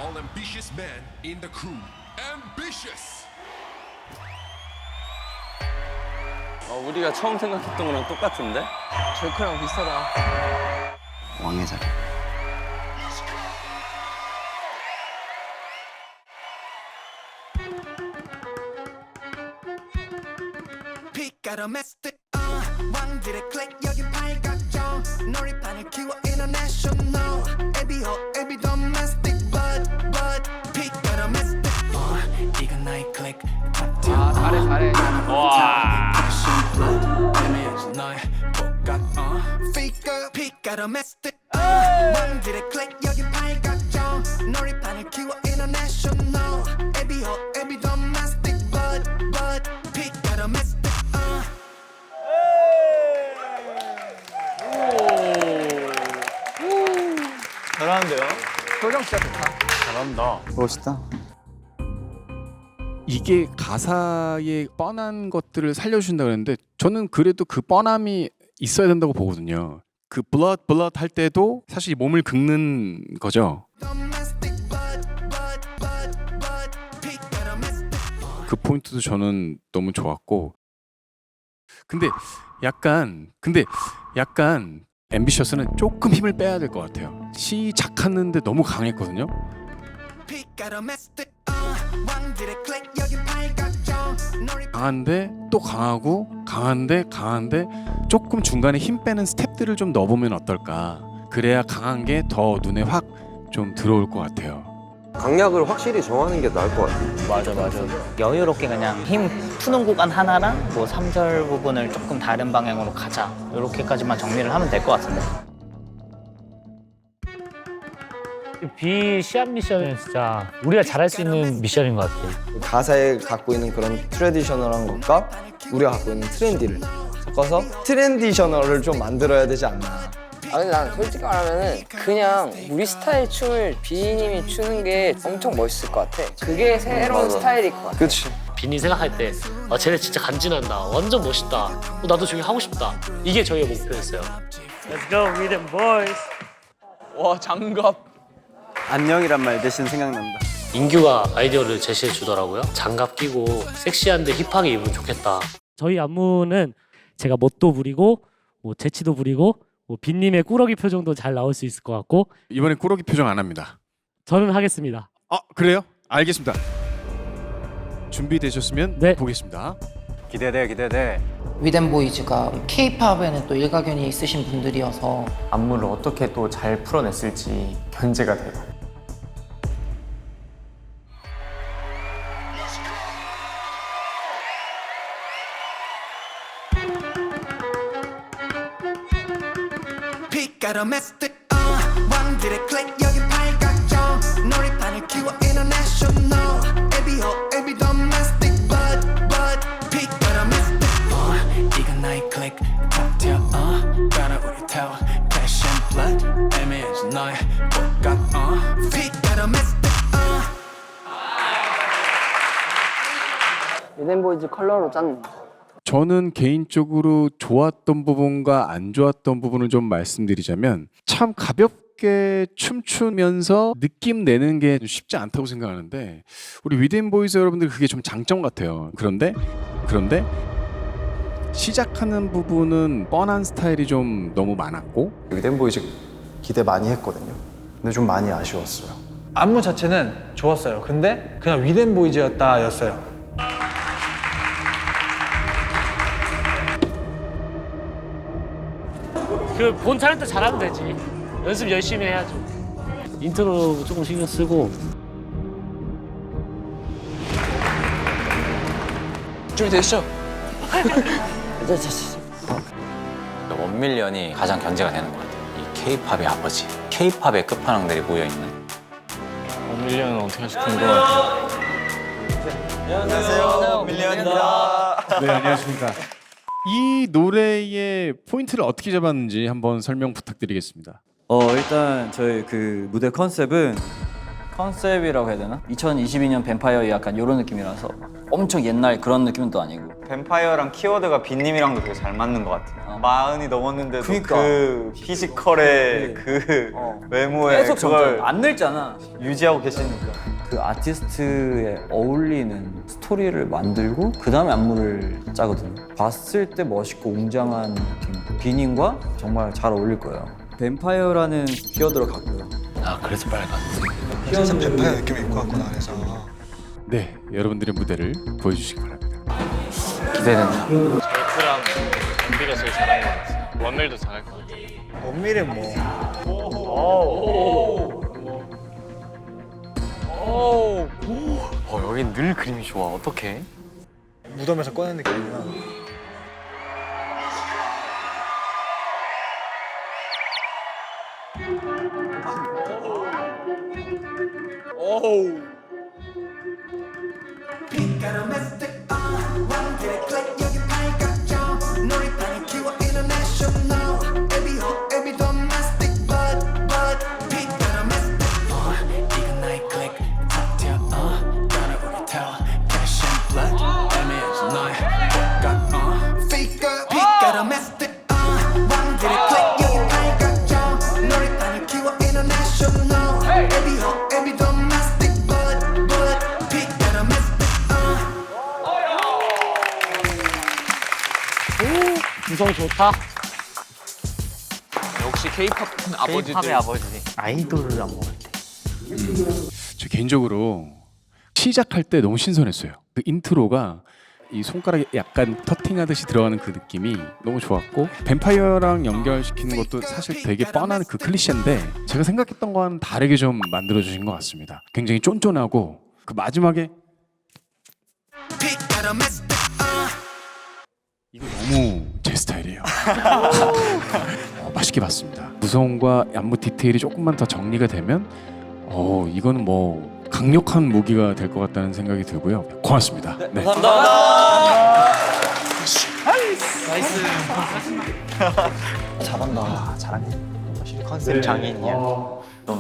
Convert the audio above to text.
all ambitious man in the crew. Ambitious. 우리가 처음 생각했던 거랑 똑같은데? 절크랑 비슷하다. 왕의 자리. 빛깔아 메스트 왕들의 클릭 여기 팔각정 놀이판을 키워 international 에비호 에비 domestic but 빛깔아 메스트 이건 나의 클릭 아 잘해. 와. 너의 복각 빛깔아 메스트 왕들의 클릭 여기 팔각정 놀이판을 키워 international 에비호 에비 domestic but 빛깔아 메스트 잘하는데요? 표정 진짜 좋다. 잘한다. 멋있다. 이게 가사의 뻔한 것들을 살려준다 그랬는데 저는 그래도 그 뻔함이 있어야 된다고 보거든요. 그 블러드 할 때도 사실 몸을 긁는 거죠. 그 포인트도 저는 너무 좋았고 근데 약간 앰비셔스는 조금 힘을 빼야 될 것 같아요. 시작하는데 너무 강했거든요. 강한데 또 강한데 조금 중간에 힘 빼는 스텝들을 좀 넣어보면 어떨까. 그래야 강한 게 더 눈에 확 좀 들어올 것 같아요. 강약을 확실히 정하는 게 나을 것 같아요. 맞아. 여유롭게 그냥 힘 푸는 구간 하나랑 뭐 3절 부분을 조금 다른 방향으로 가자. 이렇게까지만 정리를 하면 될 것 같은데. 비 시합 미션은 진짜 우리가 잘할 수 있는 미션인 것 같아. 가사에 갖고 있는 그런 트레디셔널한 것과 우리가 갖고 있는 트렌디를 섞어서 트렌디셔널을 좀 만들어야 되지 않나. 근데 난 솔직히 말하면은 그냥 우리 스타일 춤을 비니님이 추는 게 엄청 멋있을 것 같아. 그게 새로운 스타일일 것 같아. 그렇지. 비니 생각할 때 쟤네 진짜 간지난다. 완전 멋있다. 나도 저기 하고 싶다. 이게 저희의 목표였어요. Let's go, Rhythm Boys. 와 장갑. 안녕이란 말 대신 생각난다. 인규가 아이디어를 제시해 주더라고요. 장갑 끼고 섹시한데 힙하게 입으면 좋겠다. 저희 안무는 제가 멋도 부리고 뭐 재치도 부리고 뭐 빈님의 꾸러기 표정도 잘 나올 수 있을 것 같고 이번엔 꾸러기 표정 안 합니다. 저는 하겠습니다. 그래요? 알겠습니다. 준비되셨으면 네. 보겠습니다. 기대돼. 위덴보이즈가 K-팝에는 또 일가견이 있으신 분들이어서 안무를 어떻게 또 잘 풀어냈을지 견제가 돼요. 빛깔아 메스트 왕들의 클릭 여기 팔각정 놀이판을 키워 international 에비호 에비 domestic but 빛깔아 메스트 이건 나의 클릭 칵테일 따라오려 태워 passion blood 애매해진 너의 복각 빛깔아 메스트 위덴보이즈 컬러로 짠. 저는 개인적으로 좋았던 부분과 안 좋았던 부분을 좀 말씀드리자면 참 가볍게 춤추면서 느낌 내는 게 쉽지 않다고 생각하는데 우리 위드인보이즈 여러분들 그게 좀 장점 같아요. 그런데 시작하는 부분은 뻔한 스타일이 좀 너무 많았고 위덴보이즈 기대 많이 했거든요. 근데 좀 많이 아쉬웠어요. 안무 자체는 좋았어요. 근데 그냥 위덴보이즈였다였어요. 그 본 탤런트 잘하면 되지. 연습 열심히 해야죠. 인트로 조금 신경 쓰고. 준비되시죠? 원밀리언이 가장 견제가 되는 것 같아요. 이 K-팝의 아버지, K-팝의 끝판왕들이 모여있는. 원밀리언은 어떻게 할지 궁금하다. 안녕하세요. 밀리언입니다. 네 안녕하십니까. 이 노래의 포인트를 어떻게 잡았는지 한번 설명 부탁드리겠습니다. 일단 저희 그 무대 컨셉은 컨셉이라고 해야 되나? 2022년 뱀파이어 약간 이런 느낌이라서 엄청 옛날 그런 느낌은 또 아니고. 뱀파이어랑 키워드가 빈님이랑도 되게 잘 맞는 것 같아요. 마흔이 넘었는데도 그러니까. 그 피지컬의 그 외모에 계속 그걸 안 늙잖아. 유지하고 계시니까. 그 아티스트에 어울리는 스토리를 만들고 그 다음에 안무를 짜거든요. 봤을 때 멋있고 웅장한 느낌. 비닌과 정말 잘 어울릴 거예요. 뱀파이어라는 키워드로 갔고요. 아 그래서 빨간색. 진짜 뱀파이어 느낌이 있고 같구나 안에서. 네, 여러분들의 무대를 보여주시기 바랍니다. 기대된다. 제이크랑 은비가 제일 잘하는 것 같아요. 원밀도 잘할 것 같아요. 원밀은 뭐 여긴 늘 그림이 좋아. 어떡해? 무덤에서 꺼낸 느낌이구나. 빛깔은 mystic 왕들의 클릭 여기 팔각정 놀이방을 키워 international every domestic but 빛깔은 mystic 이건 나의 클릭 top tier 따라오게 tell cash and blood image 너의 꽃같 빛깔은 mystic 왕들의 클릭 여기 팔각정 놀이방을 키워 international every domestic but 빛깔은 mystic 구성 좋다. 역시 K-팝 아버지들. K-팝의 아버지. 아이돌을 안무 같아. 저 개인적으로 시작할 때 너무 신선했어요. 그 인트로가 이 손가락에 약간 터팅하듯이 들어가는 그 느낌이 너무 좋았고 뱀파이어랑 연결시키는 것도 사실 되게 뻔한 그 클리셰인데 제가 생각했던 거와는 다르게 좀 만들어주신 것 같습니다. 굉장히 쫀쫀하고 그 마지막에 이거 너무 제 스타일이에요. 맛있게 봤습니다. 구성과 안무 디테일이 조금만 더 정리가 되면 이거는 뭐 강력한 무기가 될 것 같다는 생각이 들고요. 고맙습니다. 네. 감사합니다. 잘한다. 잘하네. 컨셉 장인이야.